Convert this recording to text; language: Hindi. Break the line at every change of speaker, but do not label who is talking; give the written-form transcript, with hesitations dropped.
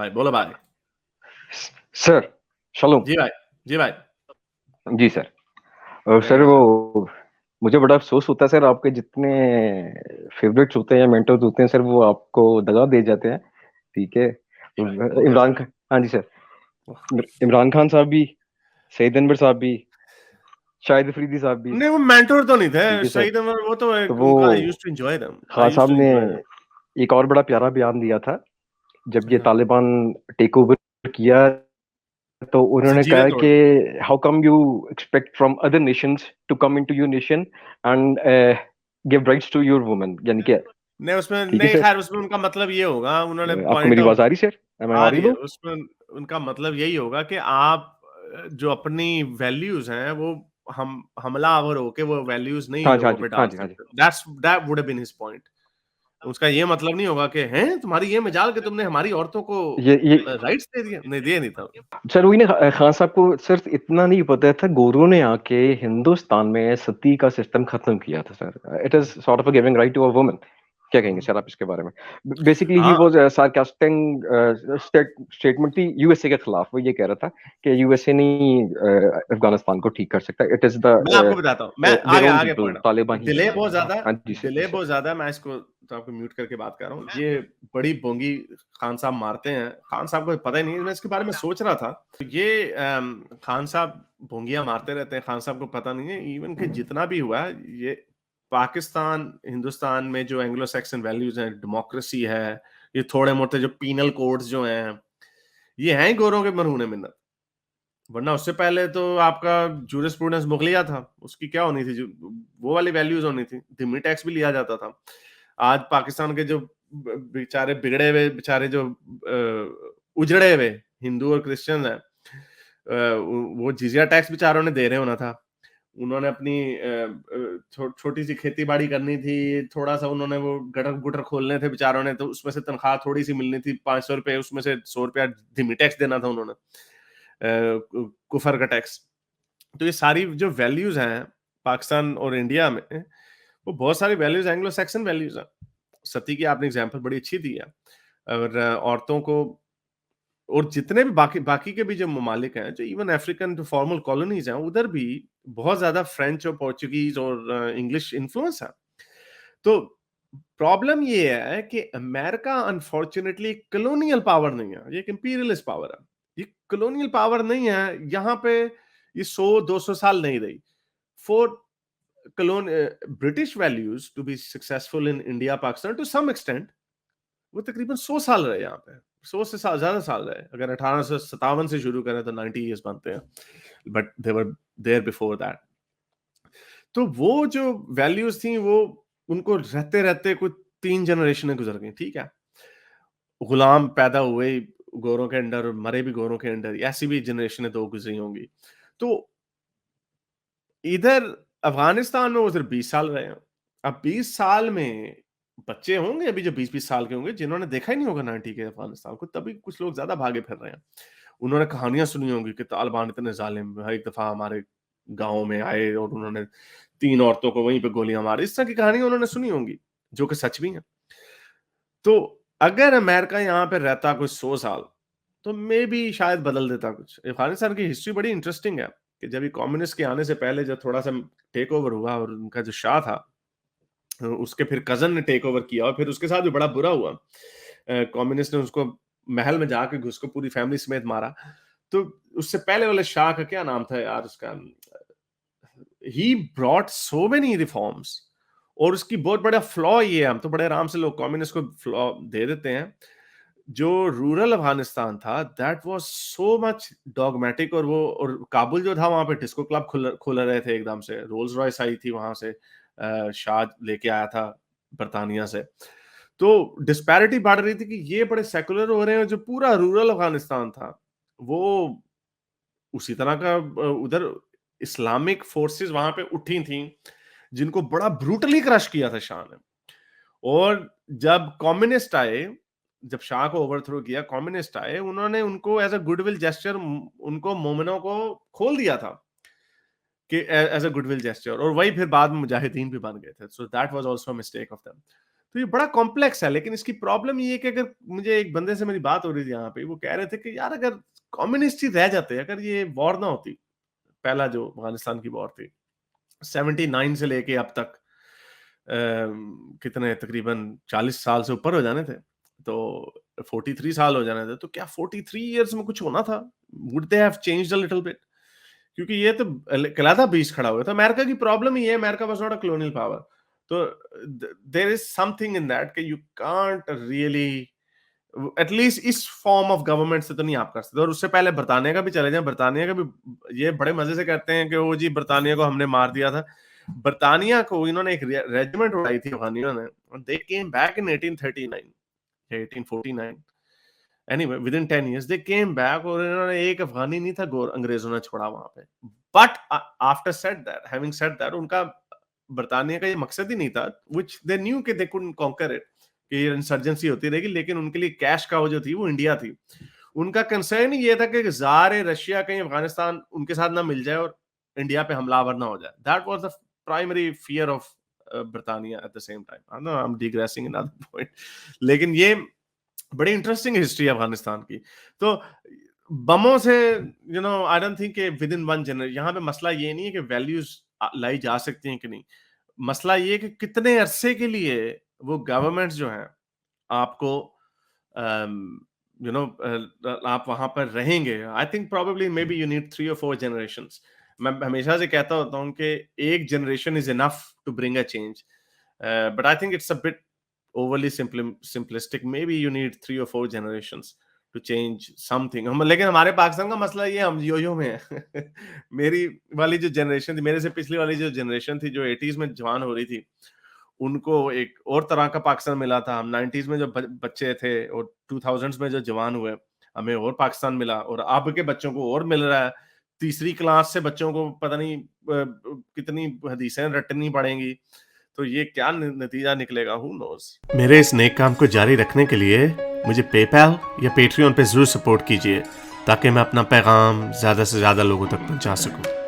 भाई, बोलो भाई।
Sir shalom.
जी भाई, जी भाई।
जी सर।
क्या
सर
कह रहे हो?
वो मुझे बड़ा अफसोस होता है सर, आपके जितने फेवरेट्स होते हैं या मेंटर्स होते हैं सर, वो आपको दगा दे जाते हैं। ठीक है।
वो
इमरान
कैसे?
खान, हाँ जी सर। इमरान खान साहब भी, सईद अनवर साहब भी, शाहिद अफरीदी साहब भी।
नहीं, वो मेंटोर तो नहीं थे
ठीक है सर।
सईद अनवर, वो तो
तो
एक
वो
उनका I used to enjoy them,
Khan
I used
sahab
to
ने
एंजॉय देम।
एक और बड़ा प्यारा बयान दिया था जब ये
अच्छा,
तालिबान टेक ओवर किया। तो उन्होंने
जंजीरें
कहा
तोड़
कि
दी।
How come you expect from other nations to come into your nation and give rights to your women, यानी कि
नहीं उसमें,
ठीक है
नहीं
सर।
खैर उसमें उनका मतलब ये होगा, उन्होंने
आपको
पॉइंट
मेरी
आउट।
आवाज आ रही सर? एम आई
आ रही है
ऑडिबल?
उसमें। उनका मतलब यही होगा कि आप जो अपनी वैल्यूज हैं वो हम हमलावर होके वो वैल्यूज नहीं
हाँ जी, हाँ
लोगों
जी,
पे
हाँ
डाल
जी, हाँ जी।
सकते। That would have been his point. उसका ये मतलब नहीं होगा कि हैं तुम्हारी ये मजाल कि तुमने हमारी औरतों को
ये
राइट्स दे दिए, नहीं दिए नहीं था।
सर वही ना, खान साहब को सर इतना नहीं पता था गोरों ने आके हिंदुस्तान में सती का सिस्टम खत्म किया था sir. It is sort of giving right to a woman. क्या कहेंगे सर आप इसके बारे में? बेसिकली ही
हाँ,
वाज सार्कास्टिंग स्टेटमेंट थी यूएसए के खिलाफ। वो ये कह रहा था कि यूएसए नहीं अफगानिस्तान को ठीक कर सकता, इट इज द
मैं आपको बताता हूँ, मैं
देयर
आगे
ओन
आगे
पीपल,
पॉइंट।
तालिबान ही
डिले
करेंगे।
बहुत ज्यादा,
हाँ जी सर, जी
डिले
सर।
बहुत ज्यादा है। मैं इसको तो आपको म्यूट करके बात कर रहा हूँ। ये बड़ी बोंगी खान साहब मारते हैं। खान साहब को पता ही नहीं, मैं इसके बारे में सोच रहा था। ये खान साहब भोंगिया मारते रहते हैं, खान साहब को पता नहीं है इवन कि जितना भी हुआ है ये पाकिस्तान हिंदुस्तान में जो एंग्लो सैक्सन वैल्यूज हैं, डेमोक्रेसी है, ये थोड़े मोटे जो पीनल कोड्स जो हैं, ये हैं ही गोरों के मरहूने मिन्नत। वरना उससे पहले तो आपका जूरिस्प्रूडेंस मुगलिया था, उसकी क्या होनी थी, जो वो वाली वैल्यूज होनी थी, धिम्मी टैक्स भी लिया जाता था। आज पाकिस्तान के जो बेचारे बिगड़े हुए, बेचारे जो उजड़े हुए हिंदू और क्रिश्चियन है, वो जिजिया टैक्स बेचारों ने दे रहे होना था। उन्होंने अपनी छोटी सी खेती बाड़ी करनी थी, थोड़ा सा उन्होंने वो गटर गुटर खोलने थे बेचारों ने, तो उसमें से तनख्वाह थोड़ी सी मिलनी थी, 500 रुपए, उसमें से 100 रुपया धिम्मी टैक्स देना था उन्होंने, कुफर का टैक्स। तो ये सारी जो वैल्यूज हैं पाकिस्तान और इंडिया में, वो बहुत सारी वैल्यूज एंग्लो सैक्सन वैल्यूज हैं। सती की आपने एग्जांपल बड़ी अच्छी दी है। और औरतों को, और जितने भी बाकी बाकी के भी जो ममालिक हैं, जो इवन अफ्रीकन जो फॉर्मल कॉलोनीज हैं, उधर भी बहुत ज्यादा फ्रेंच और पोर्चुगीज और इंग्लिश इन्फ्लुएंस है। तो प्रॉब्लम ये है कि अमेरिका अनफॉर्चुनेटली कॉलोनियल पावर नहीं है, ये एक इंपीरियलिस्ट पावर है। ये कॉलोनियल पावर नहीं है यहाँ पे, ये 100-200 साल नहीं रही। For colon British values to be successful in India Pakistan to some extent, वो तकरीबन 100 साल रहे यहाँ पे, 100 से ज्यादा साल रहे। अगर 1857 से शुरू करें तो 90 इयर्स बनते हैं, but they were there before that. तो वो जो वैल्यूज थी वो उनको रहते रहते कुछ 3 जनरेशन गुजर गई, ठीक है। गुलाम पैदा हुए गोरों के अंडर और मरे भी गोरों के अंडर, ऐसी भी जनरेशन 2 गुजरी होंगी। तो इधर अफगानिस्तान में वो सिर्फ 20 साल रहे हैं। अब 20 साल में बच्चे होंगे अभी जो 20-20 साल के होंगे, जिन्होंने देखा ही नहीं होगा 90 के अफगानिस्तान को, तभी कुछ लोग ज्यादा भागे फिर रहे हैं। उन्होंने कहानियां सुनी होंगी कि तालिबान इतने जालिम, एक दफा हमारे गांव में आए और उन्होंने 3 औरतों को वहीं पे गोलियां मारी, इस तरह की कहानियां उन्होंने सुनी होंगी, जो कि सच भी हैं। तो अगर अमेरिका यहाँ पे रहता कुछ 100 साल, तो मे भी शायद बदल देता कुछ। अफगानिस्तान की हिस्ट्री बड़ी इंटरेस्टिंग है कि जब ये कम्युनिस्ट के आने से पहले जब थोड़ा सा टेक ओवर हुआ, और उनका जो शाह था, उसके फिर कजन ने टेक ओवर किया, और फिर उसके साथ भी बड़ा बुरा हुआ। कम्युनिस्ट ने उसको महल में जाके घुस को पूरी फैमिली समेत मारा। तो उससे पहले वाले शाह का क्या नाम था यार उसका, he brought so many reforms. और उसकी बहुत बड़ा फ्लॉ ये है, हम तो बड़े आराम से लोग कम्युनिस्ट को फ्लॉ दे देते हैं, जो रूरल अफगानिस्तान था that was so much dogmatic. और वो, और काबुल जो था, वहां पे डिस्को क्लब खुल रहे थे एकदम से, रोल्स रॉयस आई थी वहां से, शाह लेके आया था बर्तानिया से। तो डिस्पैरिटी बढ़ रही थी कि ये बड़े सेकुलर हो रहे हैं, जो पूरा रूरल अफगानिस्तान था वो उसी तरह का उधर इस्लामिक फोर्सेस वहां पे उठी थी, जिनको बड़ा ब्रूटली क्रश किया था शाह ने। और जब कम्युनिस्ट आए, जब शाह को ओवरथ्रो किया, कम्युनिस्ट आए, उन्होंने उनको एज अ गुडविल जेस्चर उनको मोमिनों को खोल दिया था कि एज अ गुडविल जेस्चर, और वही फिर बाद में मुजाहिदीन भी बन गए थे। So that was also a mistake of them. तो ये बड़ा कॉम्प्लेक्स है, लेकिन इसकी प्रॉब्लम ये है कि अगर मुझे एक बंदे से मेरी बात हो रही थी यहाँ पे, वो कह रहे थे कि यार अगर कम्युनिस्ट ही रह जाते, अगर ये वॉर ना होती, पहला जो अफगानिस्तान की वॉर थी, 79 से लेके अब तक कितने तकरीबन 40 साल से ऊपर हो जाने थे, तो 43 साल हो जाने थे, तो क्या 43 इयर्स में कुछ होना था? Would they have changed a little bit? क्योंकि ये तो कहलाता बीच खड़ा हुआ था। अमेरिका की प्रॉब्लम ही है, America was not a colonial power. तो there is something in that कि यू कांट रियली, एटलीस्ट इस फॉर्म ऑफ गवर्नमेंट से तो नहीं आप कर सकते। और उससे पहले बरतानिया का भी चले जाएं, बरतानिया का भी ये बड़े मजे से कहते हैं कि वो जी बरतानिया को हमने मार दिया था। बरतानिया को इन्होंने एक रेजिमेंट उड़ाई थी अफगानियों ने, दे केम बैक इन 1839 या 1849, anyway with in 10 years they came back, और इन्होंने एक अफगानी नहीं था अंग्रेजों ने छोड़ा वहां पे। But after said that, having said that, उनका बरतानिया का ये मकसद ही नहीं था, व्हिच दे न्यू कि दे कुडंट कॉन्कर इट, कि इंसर्जेंसी होती रहेगी, लेकिन उनके लिए कैश काउ जो थी वो इंडिया थी। उनका कंसर्न ये था कि जार रशिया कहीं अफगानिस्तान उनके साथ ना मिल जाए और इंडिया पे हमलावर ना हो जाए। That was the primary fear of Britannia at the same time. I know I am digressing another point, लेकिन ये बड़ी इंटरेस्टिंग हिस्ट्री है अफगानिस्तान की। तो बमों से I don't think with in one generation, यहाँ पे मसला ये नहीं है कि वैल्यूज लाई जा सकती हैं कि नहीं, मसला ये है कि कितने अरसे के लिए वो गवर्नमेंट्स जो हैं आपको आप वहां पर रहेंगे। I think probably may be you need 3 or 4 generations। मैं हमेशा से कहता होता हूँ कि एक generation is enough to bring a change, but I think it's a bit overly simplistic. Maybe you need 3 or 4 generations to change something। हम, लेकिन हमारे पाकिस्तान का मसला ये, हम यो में है। मेरी वाली जो जनरेशन थी, मेरे से पिछली वाली जो जनरेशन थी, जो 80s में जवान हो रही थी, उनको एक और तरह का पाकिस्तान मिला था। हम 90s में जो बच्चे थे और 2000s में जो जवान हुए, हमें और पाकिस्तान मिला, और अब के बच्चों को और मिल रहा है। तीसरी क्लास से बच्चों को पता नहीं कितनी हदीसें रटनी पड़ेंगी, तो ये क्या नतीजा निकलेगा, हु नोज। मेरे इस नेक काम को जारी रखने के लिए मुझे पेपैल या पेट्रियन पे जरूर सपोर्ट कीजिए, ताकि मैं अपना पैगाम ज्यादा से ज्यादा लोगों तक पहुंचा सकूं।